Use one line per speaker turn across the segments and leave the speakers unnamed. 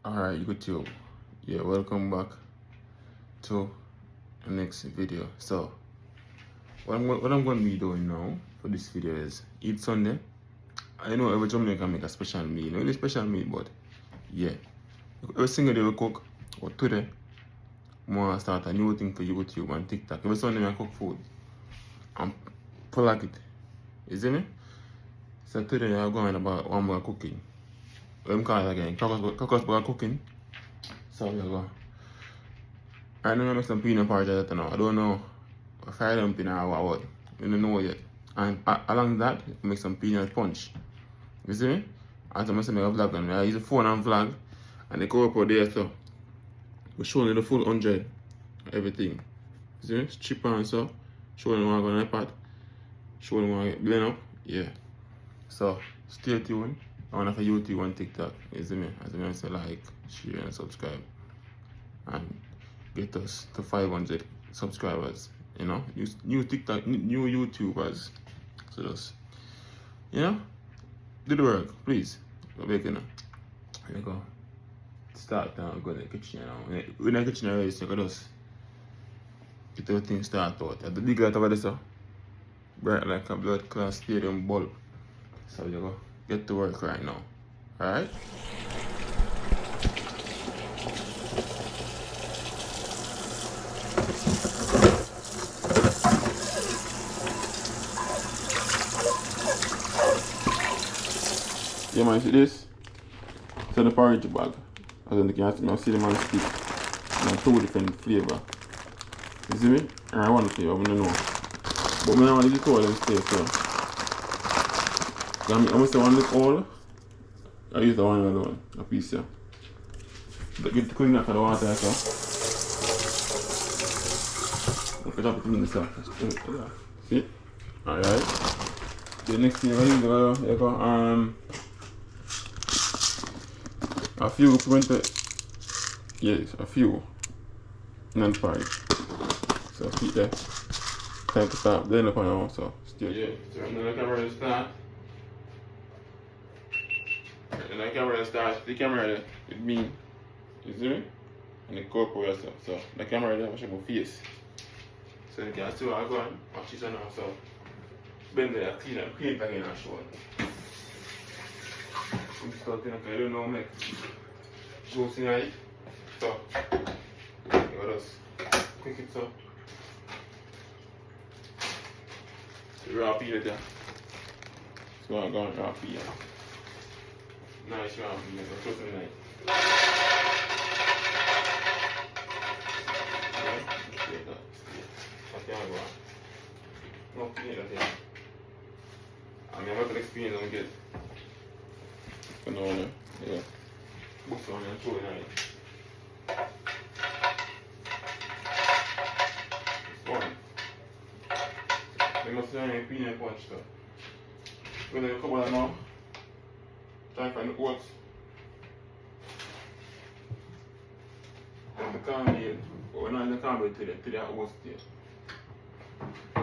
Alright, YouTube. Yeah, welcome back to the next video. So, what I'm going to be doing now for this video is Eat Sunday. I know every Jamaican make a special meal. Not really special meal, but yeah. Every single day we cook, but today, I want to start a new thing for YouTube and TikTok. Every Sunday I cook food and plug it. You see me? So today I'm going about one more cooking. What I'm calling again? Cocos cooking. So we go. Right now I make some peanut porridge now. I don't know if I don't or what. I don't know yet. And along that, I make some peanut punch. You see me? And I'm going to make a vlog on I use the phone and vlog. And they go up there so. We're showing you the full 100. Everything. You see me? Chip and so. Showing you what I'm going to pot. Showing you what I blend up. Yeah. So stay tuned. I want to for YouTube and TikTok. You see me? As I say, like, share and subscribe. And get us to 500 subscribers, you know, new TikTok, new YouTubers. So just, you know, do the work, please. Go back, you know. Here you go. Start now, go to the kitchen now. When the kitchen already, so you can just get everything started out. The big light over there, so bright like a blood class stadium bulb. So you go get to work right now. Alright? Yeah man, see this? It's the porridge bag. As in you can see my cinnamon stick. And 2 different flavour. You see me? And I want flavour, I don't know. But I want to use all them stay so. I'm going to say one look all. I use the one alone, a piece here. But get the clean up for the water so. Look at it in the sauce. See? Alright. The next thing I need to go, a few printed, yes, a few non-porridge. So keep that. Time to start blending up on now, so still. Yeah, so I'm gonna camera to start. And the camera starts, the camera with me, you see me? And the GoPro yourself. So the camera there, I show my face. So you can see what I'm going, watch this now, so bend it, clean it again and show it. I don't know, make juice in it. So, you just cook it so. Raw peel it there. So I'm going raw peel. Nice raw peel, so close to nice. No peel it there. I mean, I'm not experience on get. No, yeah. Books on and throw it on it. It's one. They must have a peanut punch stuff. When they come out now, try and find the oats. And the cornmeal, but we're not in the cornmeal today, today I oats there.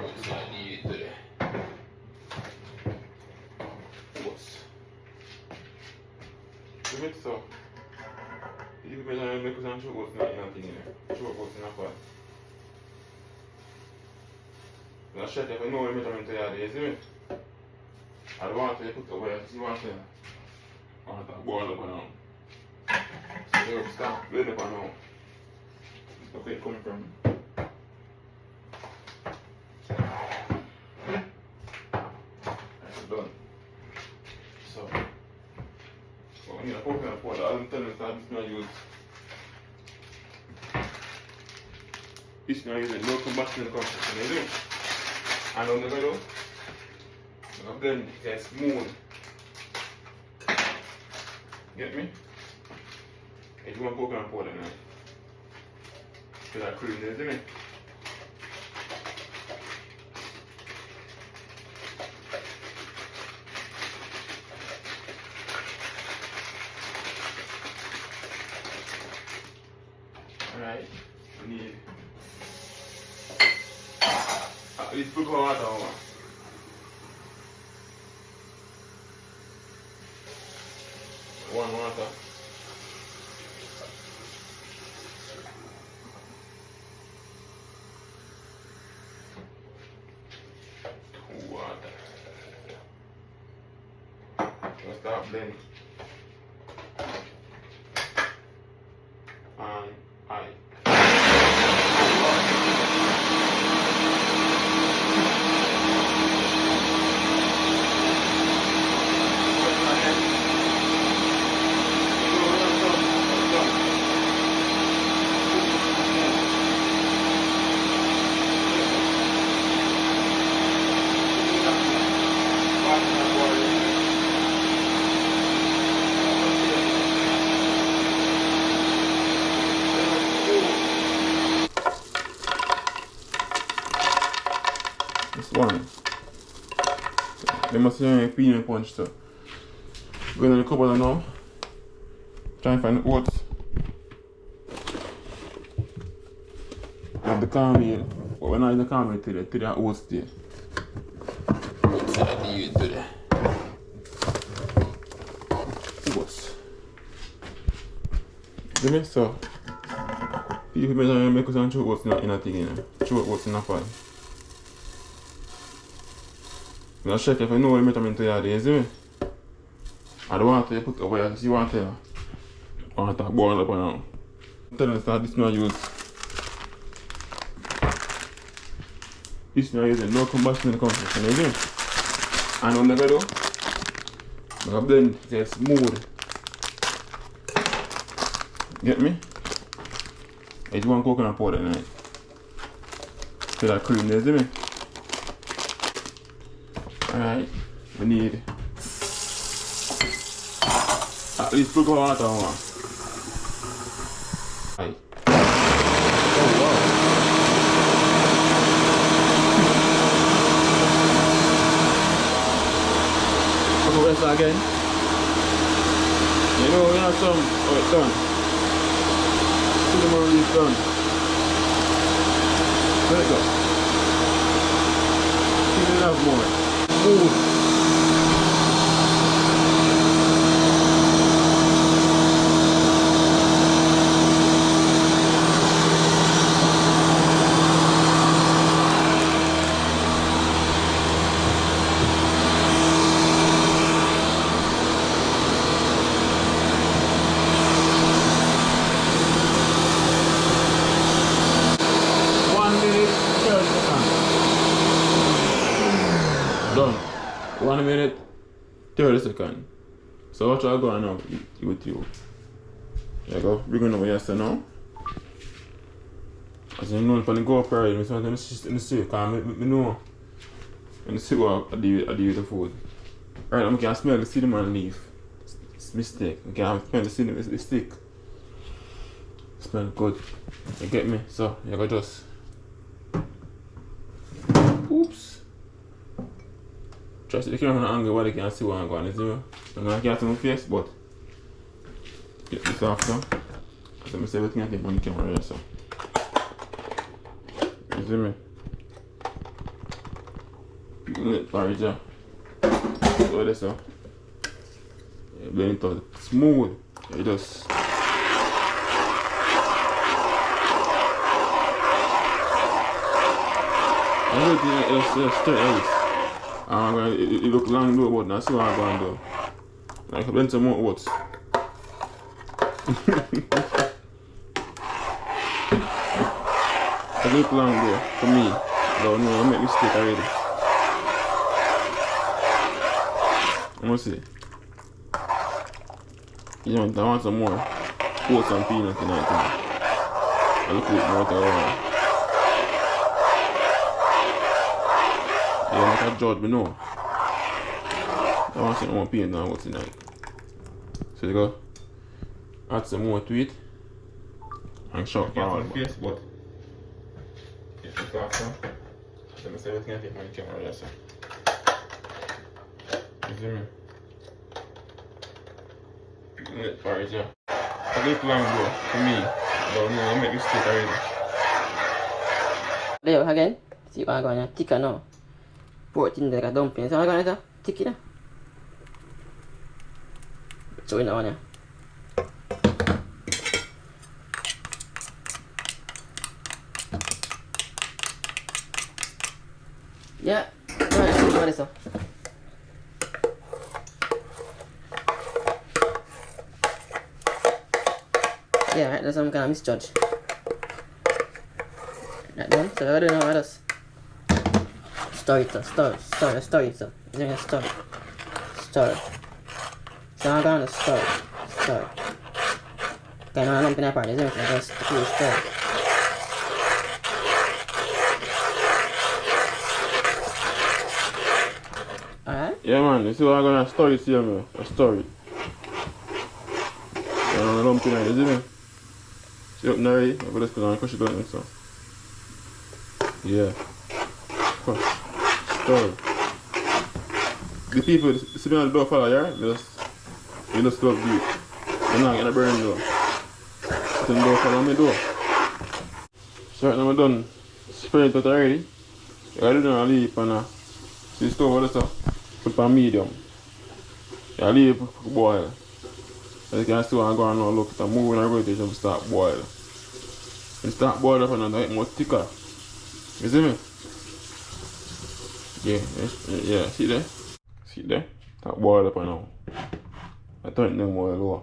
Oats I need it today. Oats. So, you can make some sugar oats, nothing in there. Sugar oats in a pot. Now, shut up, I know what measurement you have, you see me? I don't want to put away, you want to boil up now. So, you start blending up now. Look where it coming from. That's done. So, I'm going to coconut powder. I'm telling you that this use. This now using no combustion concentration. You know? And I'm going to do, I'm going to get smooth. Get me? If you want coconut powder now, because I cream this, isn't it? Alright, we need at least put water on. One water. start blend. And I. This one. They must have a peanut punch too. Going in the cupboard now. Try and find the oats. I have the caramel. But we're not in the caramel today. Today are oats there. Oats I need today. Oats. See me? So people may make us throw oats in a thing, you know. Throw oats in a pan. I'm going to check if I know what measurement you have there, see me? I don't want to put over here, see what I want to boil up now. I'm telling you that this one I use. This one I use no combustion construction, you see? And what I'm going to do, I'm going to blend it smooth. Get me? It's one coconut powder in it. See that cream there, see me? Alright, we need at least 2 water. Right. Oh wow. Look at this again. You know we have some, oh it's done. See the more it's done. Let it go. See the love more. Ooh. Done. 1 minute, 30 seconds. So what you going now with you? There you go. Bring it over here now. As you know, if I go up here, I want to see because I know. And see what I do with the food. Alright, I can smell the cinnamon leaf. It's a mistake. I can smell the cinnamon, the stick. Smell good. You get me? So you go just. Oops. Try to see the camera from the angle where they can see what I'm going to do. I'm going to get to my face, but get this off now. So I see everything I take on the camera here, so. You see me? Let porridge here. So this so. Yeah, blend it out smooth. You just everything is straight ice. It look long though, but now see what I'm going to do. Like blend some more oats. It look long though, for me. Though no, I make mistake already. I'm gonna see. You know, I want some more oats and peanuts tonight. I look at more to yeah, like a judge, but no. I want some more peanut and oats tonight. So you go add some more to it and shop for all the face, but it's the faster. Let me see everything I take on the camera here, so. You see me? Let porridge, yeah. A little long bro, for me. But no, I make mistake already.
There again. See what I'm going to thicker now. Pour it in like a dumpling. So I'm going to thick it now. So in that one, yeah. Yeah, no, that's what it is. yeah, right, that's some kind of misjudge. Right then, so what do you know about us? Story it, story. It's doing a story. So I'm going to story. Okay, now I'm lumping apart, isn't it? Just to do story. Alright?
Yeah, man, you see what I'm gonna story here, man? A story. I'm lumping it, isn't it? See up now, I'm gonna just put on crush it on so. Yeah. Story. The people, see me on the door follow, yeah? You just love deep. I'm not gonna burn the door. So the door follow me door. So right now I'm done spraying it out already. I do not leave and see the stove all the stuff. Put it on medium. I leave it boil. As you can see when I go and now look, it's moving and rotate and start boil. When it start boil up and then it's more thicker. You see me? Yeah, see there? See there? Start boil up and now. I turn it down more lower.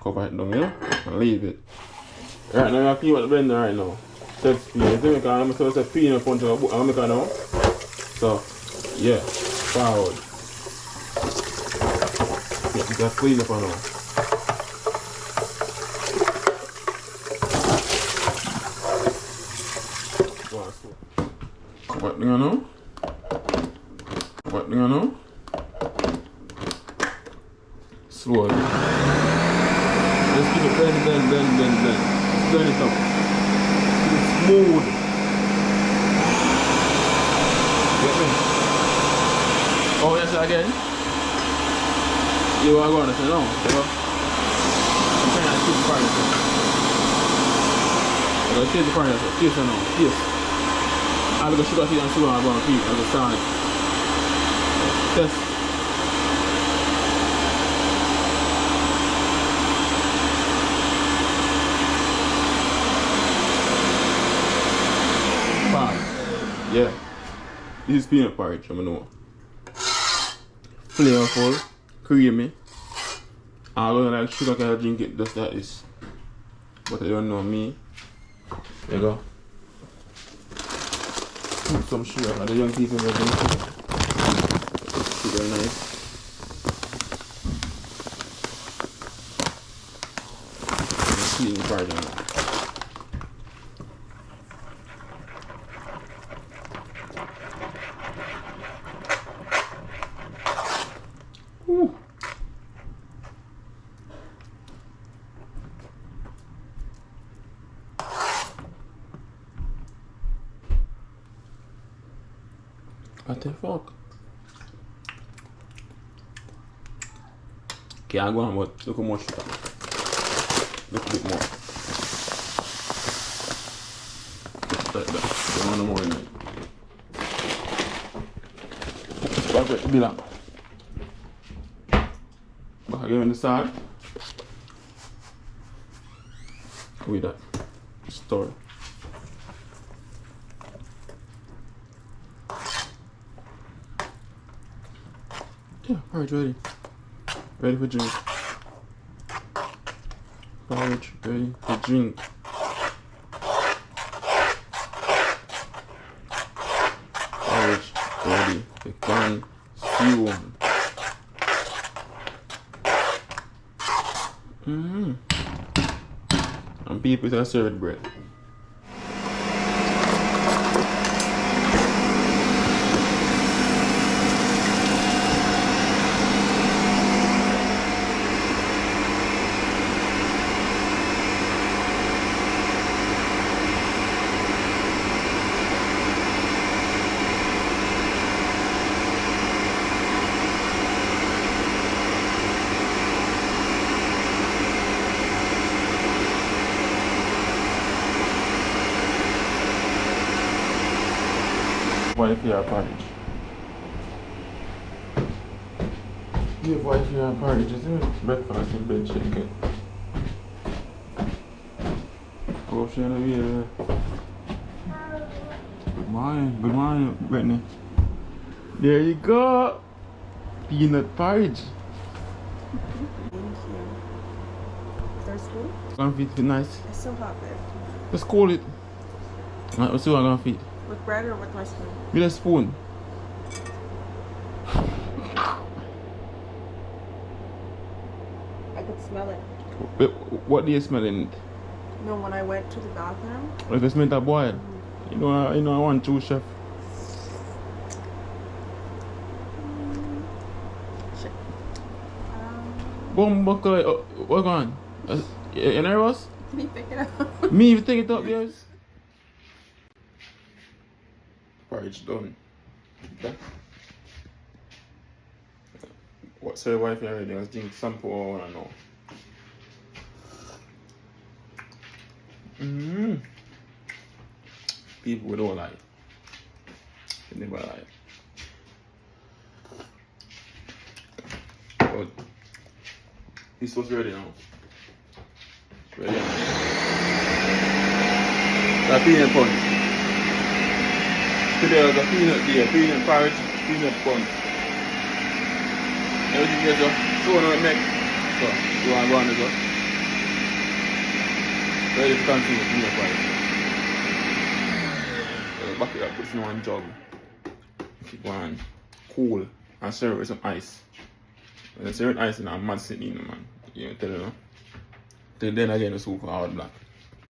Cover it down, you know? And leave it. Right now I clean out the blender right now. Set speed. You see me? Because I'm supposed to peel in front of the book. I'm making now. So, yeah. Forward. Yeah, just clean up now. What do you know? What do you know? Slowly. Just keep it blend. Blend it up. Keep it smooth. Get me? Oh, yes, again. You are going to say no. I'm trying to keep the fire. I'm going to keep the fire. Yes or no? Yes. I'll go sugar and sugar I'm going to keep. I'll go sound it. Test. Yeah, this is peanut porridge, I know. Flavorful, creamy. I don't like sugar, can I drink it just like this. But I don't know me. There you go. Put some sugar, and the young people will drink sugar. Sugar nice. Clean the porridge on that. What the fuck? Okay, I'm going, but look how much sugar. Look a bit more. Just like that. Don't want no more in it. Back with the bill. Back again on the side. With that. Story. Yeah, porridge ready. Ready for drink. Porridge ready for drink. Porridge ready to consume. And people that serve bread. Wife here porridge. Give wife here porridge, isn't it? Breakfast in bed chicken. Go share the video. Good morning, Brittany. There you go. Peanut porridge.
Thank you. Is there a spoon?
Gonna fit nice.
It's so hot there.
Let's call it. Let's see what I'm gonna fit.
With bread or with my spoon?
With a spoon.
I could smell it.
What do you smell in it?
No, when I went to the bathroom.
Like it's meant to boil. You know I want to, chef.
Shit.
Bomb buckle. What on? You nervous?
Me pick it up.
Me take it up, yes. Porridge done. Okay. What's your wife already? I think sample or I know. People don't lie. They never lie. But this was ready now. Ready now. The peanut punch. Today I got peanut there, peanut porridge, peanut punch. Everything is just shown on the neck. So, you want to go on this one? Ready to continue peanut porridge. Back it up, put it in one jug. Keep on cool and serve it with some ice. When you serve it ice, I'm mad sitting in, man. You know, tell you, no? Till then again, the soup hard black.